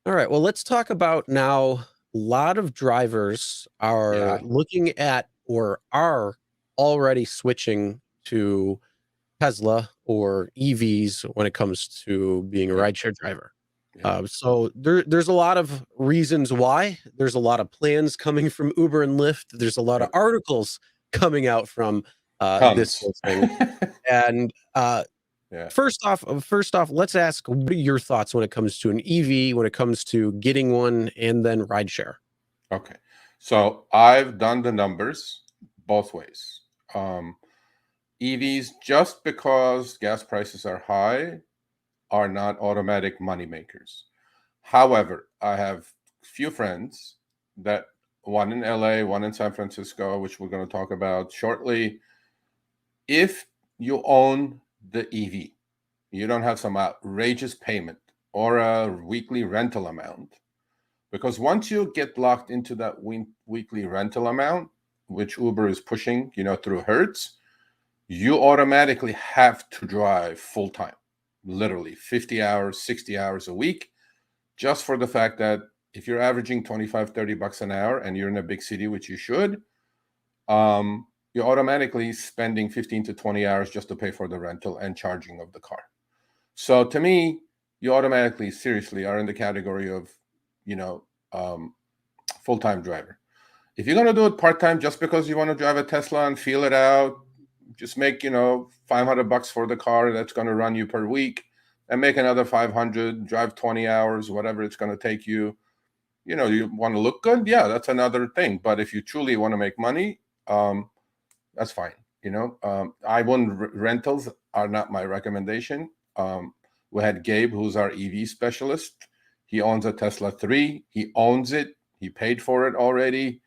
All right. Well, let's talk about now. A lot of drivers are Yeah. looking at or are already switching to Tesla or EVs when it comes to being a Yeah. rideshare driver. Yeah. There's a lot of reasons why. There's a lot of plans coming from Uber and Lyft. There's a lot Yeah. of articles coming out from this Tons. whole thing. And Yeah. first off, let's ask, what are your thoughts when it comes to an EV, when it comes to getting one, and then rideshare? Okay. So I've done the numbers both ways. Um, EVs, just because gas prices are high, are not automatic money makers. However, I have few friends that one in LA, one in San Francisco, which we're going to talk about shortly. If you own the EV, you don't have some outrageous payment or a weekly rental amount. Because once you get locked into that weekly rental amount, which Uber is pushing, through Hertz, you automatically have to drive full time, literally 50 hours, 60 hours a week, just for the fact that if you're averaging 25, $30 an hour and you're in a big city, which you should, you're automatically spending 15 to 20 hours just to pay for the rental and charging of the car. So to me, you automatically, seriously, are in the category of, you know, um, full-time driver. If you're going to do it part-time just because you want to drive a Tesla and feel it out, just make, $500 for the car that's going to run you per week and make another 500, drive 20 hours, whatever it's going to take you. You want to look good. Yeah, that's another thing. But if you truly want to make money, that's fine. I wouldn't, rentals are not my recommendation. We had Gabe, who's our EV specialist. He owns a Tesla 3. He owns it. He paid for it already.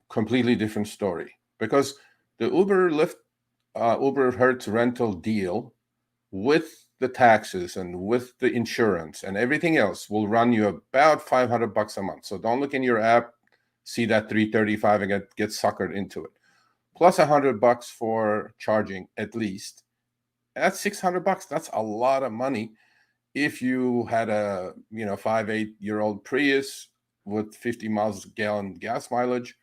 Completely different story, because the Uber Hertz rental deal, with the taxes and with the insurance and everything else, will run you about $500 a month. So don't look in your app, see that 335 and get suckered into it. Plus $100 for charging at least. That's $600. That's a lot of money. If you had a 5, 8-year-old Prius with 50 miles a gallon gas mileage,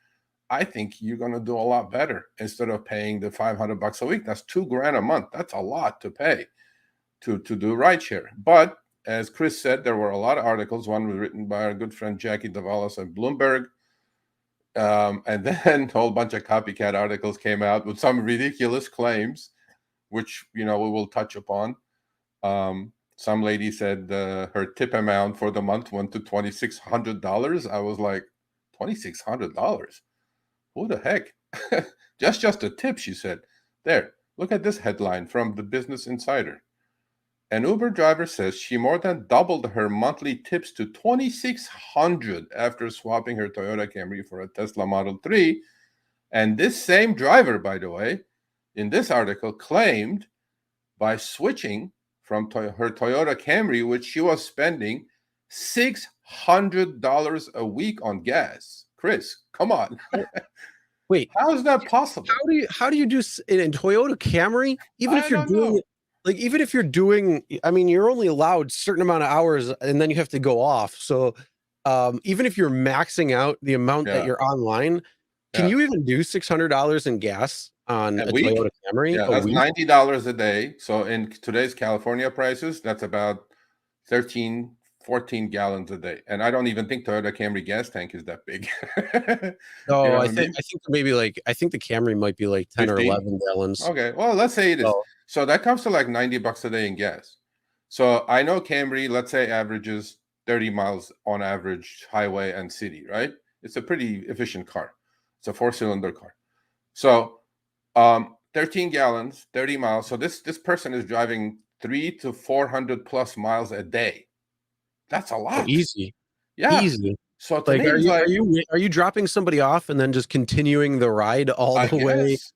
I think you're going to do a lot better instead of paying the $500 a week. That's $2,000 a month. That's a lot to pay to do rideshare. But as Chris said, there were a lot of articles. One was written by our good friend Jackie Davalos at Bloomberg. And then a whole bunch of copycat articles came out with some ridiculous claims, which, we will touch upon. Some lady said her tip amount for the month went to $2,600. I was like, $2,600? Who the heck? Just a tip, she said. There, look at this headline from the Business Insider. An Uber driver says she more than doubled her monthly tips to $2,600 after swapping her Toyota Camry for a Tesla Model 3. And this same driver, by the way, in this article, claimed by switching from her Toyota Camry, which she was spending $600 a week on gas. Chris, come on. Wait, How is that possible? how do you do in Toyota Camry? Even I if you're don't doing know. it, like even if you're doing, I mean, you're only allowed certain amount of hours, and then you have to go off. So, even if you're maxing out the amount that Yeah, you're online, can yeah. you even do $600 in gas on A a Toyota week? Camry Yeah, a that's week? $90 a day. So in today's California prices, that's about 13, 14 gallons a day. And I don't even think Toyota Camry gas tank is that big. You No, know I what I think mean? I think maybe like I think the Camry might be like 10 or 15? 11 gallons. Okay, well, let's say it is. So, So that comes to like $90 a day in gas. So I know Camry, let's say, averages 30 miles on average, highway and city, right? It's a pretty efficient car. It's a four-cylinder car. So 13 gallons, 30 miles. So this person is driving 300 to 400 plus miles a day. That's a oh, lot. easy, Yeah. easy. So to Like, me, are it's you are like, you are you dropping somebody off and then just continuing the ride all I the way guess,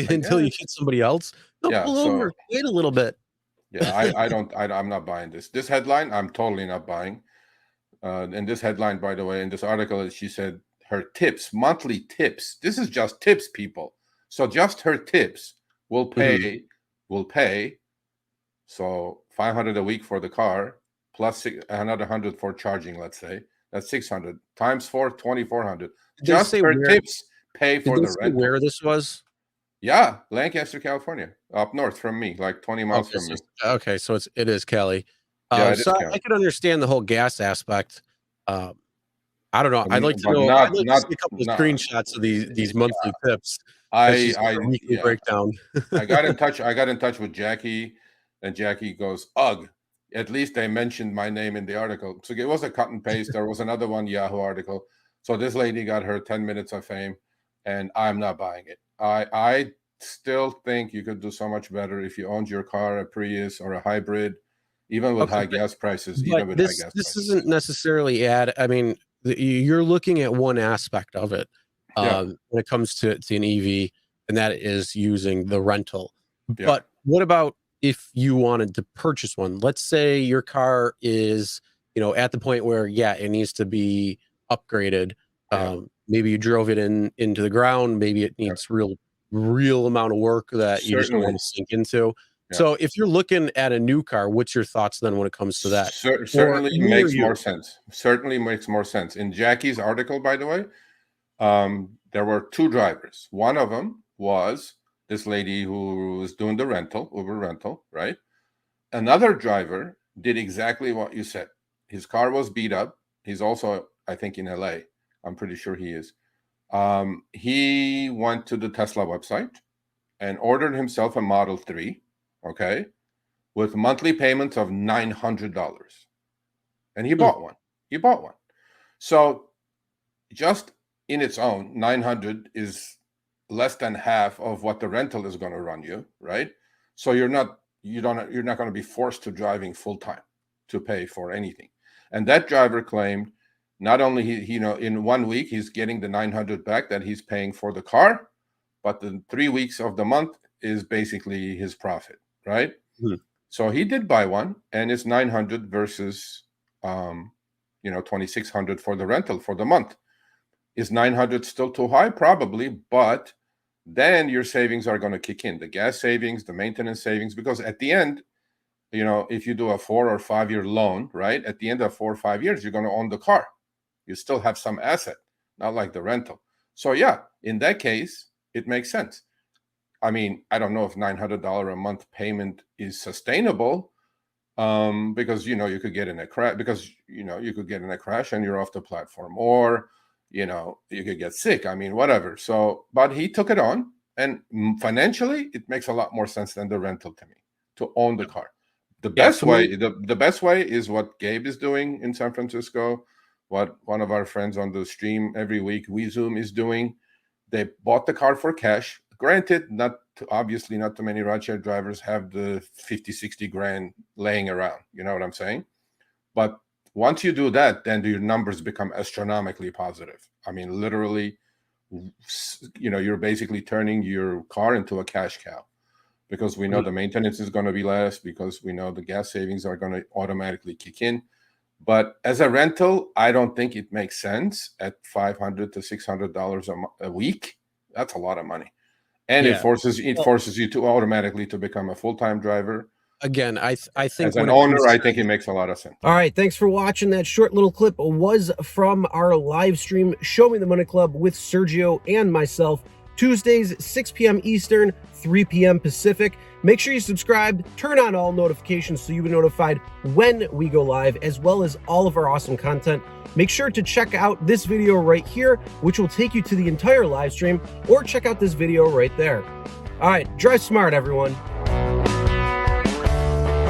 I until you guess. get somebody else? No, Yeah. pull over, So wait a little bit. yeah, I'm not buying this. This headline, I'm totally not buying. And this headline, by the way, in this article, she said her tips, monthly tips. This is just tips, people. So just her tips will Mhm. pay, will pay. So 500 a week for the car, plus another 100 for charging, let's say. That's 600 times 4, 2,400. Did they Just say for where? tips, pay Did for they the say rental. where this was? Yeah, Lancaster, California, up north from me, like 20 miles Okay, from so me. it is Cali. Yeah, it is So I Cali. can understand the whole gas aspect. I don't know. I'd like to But know. I'd like to see a couple of not. screenshots of these monthly tips that she's got a weekly Yeah. breakdown. I got in touch with Jackie, and Jackie goes, "Ugh, at least they mentioned my name in the article." So it was a cut and paste. There was another one, Yahoo article. So this lady got her 10 minutes of fame, and I'm not buying it. I still think you could do so much better if you owned your car, a Prius or a hybrid, even with Okay, high gas prices. but this isn't necessarily I mean, you're looking at one aspect of it Yeah, when it comes to an EV, and that is using the rental. yeah, But what about if you wanted to purchase one? Let's say your car is, at the point where, yeah, it needs to be upgraded. yeah, Maybe you drove it into the ground. Maybe it yeah. needs real amount of work that you just don't want Certainly. to sink into. Yeah. So if you're looking at a new car, what's your thoughts then when it comes to that? Or Certainly me or makes you? more sense. Certainly makes more sense. In Jackie's article, by the way, there were two drivers. One of them was this lady who was doing the rental, Uber rental, right? Another driver did exactly what you said. His car was beat up. He's also, I think, in LA. I'm pretty sure he is. He went to the Tesla website and ordered himself a Model 3, okay, with monthly payments of $900. And he bought one. He bought one. So just in its own, 900 is less than half of what the rental is going to run you, right? So you're not going to be forced to driving full time to pay for anything. And that driver claimed not only in 1 week he's getting the 900 back that he's paying for the car, but the 3 weeks of the month is basically his profit, right? So he did buy one, and it's 900 versus 2,600 for the rental for the month. Is 900 still too high? Probably, but then your savings are going to kick in, the gas savings, the maintenance savings, because at the end, if you do a 4 or 5 year loan, right, at the end of 4 or 5 years, you're going to own the car. You still have some asset, not like the rental. So yeah, in that case, it makes sense. I mean, I don't know if $900 a month payment is sustainable, because you could get in a crash, and you're off the platform, or you could get sick. I mean, whatever. So, but he took it on, and financially, it makes a lot more sense than the rental to me, to own the car. The best way, the best way is what Gabe is doing in San Francisco, what one of our friends on the stream every week, WeZoom, is doing. They bought the car for cash. Granted, obviously not too many rideshare drivers have the 50, 60 grand laying around. You know what I'm saying? But once you do that, then your numbers become astronomically positive. I mean, literally, you're basically turning your car into a cash cow, because we know the maintenance is going to be less, because we know the gas savings are going to automatically kick in. But as a rental, I don't think it makes sense at $500 to $600 a week. That's a lot of money. And it forces you to automatically to become a full-time driver. Again, I think as an owner, I think it makes a lot of sense. All right, thanks for watching. That short little clip was from our live stream, Show Me the Money Club, with Sergio and myself, Tuesdays, 6 p.m. Eastern, 3 p.m. Pacific. Make sure you subscribe, turn on all notifications so you'll be notified when we go live, as well as all of our awesome content. Make sure to check out this video right here, which will take you to the entire live stream, or check out this video right there. All right, drive smart, everyone.